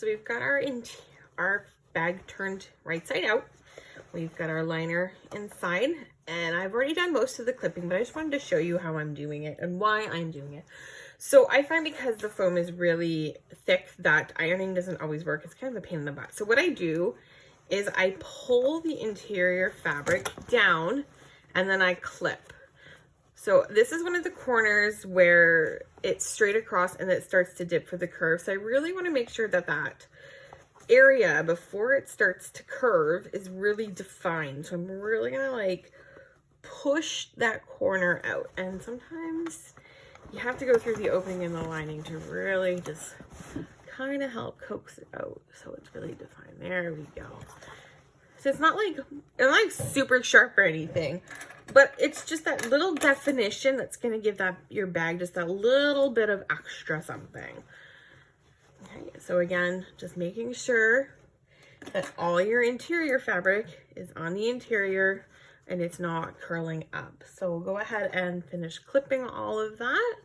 So we've got our bag turned right side out. We've got our liner inside, and I've already done most of the clipping, but I just wanted to show you how I'm doing it and why I'm doing it. So I find because the foam is really thick that ironing doesn't always work. It's kind of a pain in the butt. So what I do is I pull the interior fabric down and then I clip. So this is one of the corners where it's straight across and it starts to dip for the curve. So I really want to make sure that that area before it starts to curve is really defined. So I'm really gonna like push that corner out, and sometimes you have to go through the opening in the lining to really just kind of help coax it out so it's really defined. There we go. So it's not like super sharp or anything, but it's just that little definition that's going to give that your bag just that little bit of extra something. Okay, so again, just making sure that all your interior fabric is on the interior and it's not curling up. So we'll go ahead and finish clipping all of that.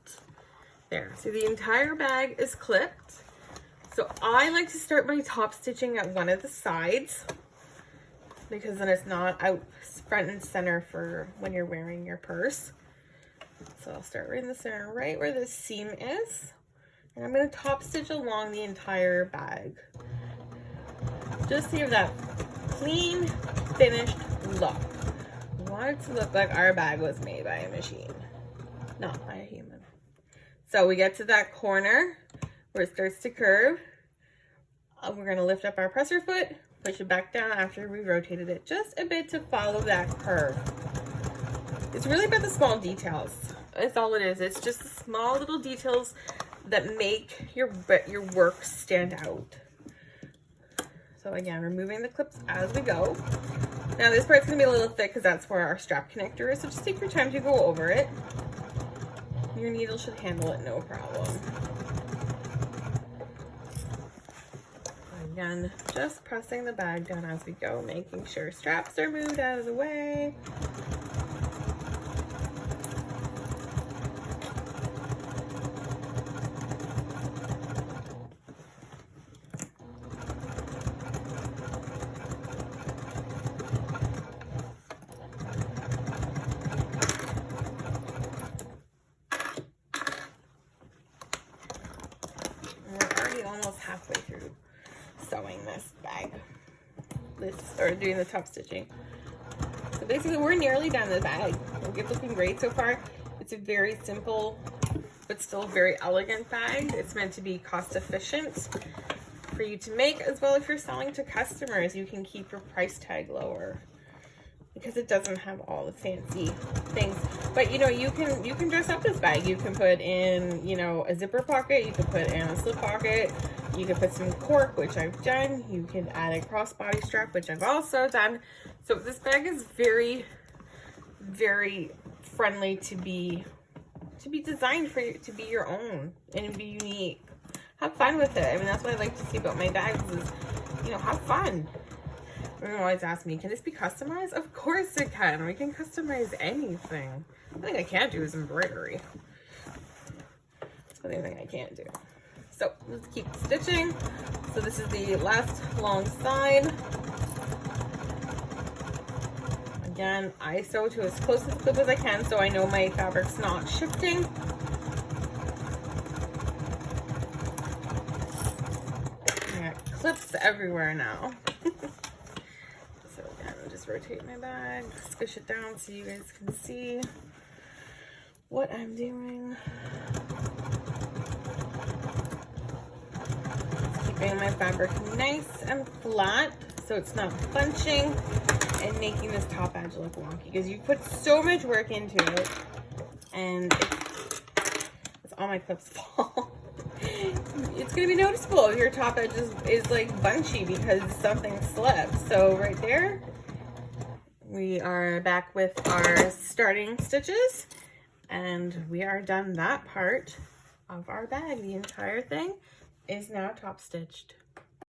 There, so the entire bag is clipped. So I like to start my top stitching at one of the sides because then it's not out front and center for when you're wearing your purse. So I'll start right in the center, right where the seam is. And I'm going to top stitch along the entire bag. Just to give that clean, finished look. We want it to look like our bag was made by a machine, not by a human. So we get to that corner where it starts to curve. We're going to lift up our presser foot, push it back down after we rotated it just a bit to follow that curve. It's really about the small details. That's all it is. It's just the small little details that make your work stand out. So again, removing the clips as we go. Now this part's gonna be a little thick because that's where our strap connector is, so just take your time to go over it. Your needle should handle it no problem. Again, just pressing the bag down as we go, making sure straps are moved out of the way. Almost halfway through sewing this bag, or doing the top stitching. So basically we're nearly done the bag. It's looking great so far. It's a very simple but still very elegant bag. It's meant to be cost efficient for you to make, as well if you're selling to customers. You can keep your price tag lower because it doesn't have all the fancy things. But you know, you can dress up this bag. You can put in, you know, a zipper pocket, you can put in a slip pocket, you can put some cork, which I've done, you can add a crossbody strap, which I've also done. So this bag is very, very friendly to be designed for you, to be your own and be unique. Have fun with it. I mean, that's what I like to see about my bags is, you know, have fun. Everyone always asks me, can this be customized? Of course it can. We can customize anything. The thing I can't do is embroidery. That's the only thing I can't do. So let's keep stitching. So this is the last long side. Again, I sew to as close to the clip as I can so I know my fabric's not shifting. I got clips everywhere now. So again, I'll just rotate my bag, squish it down so you guys can see what I'm doing. Keeping my fabric nice and flat so it's not bunching and making this top edge look wonky, because you put so much work into it and it's all my clips fall. It's going to be noticeable if your top edge is like bunchy because something slipped. So right there, we are back with our starting stitches and we are done that part of our bag. The entire thing is now top stitched.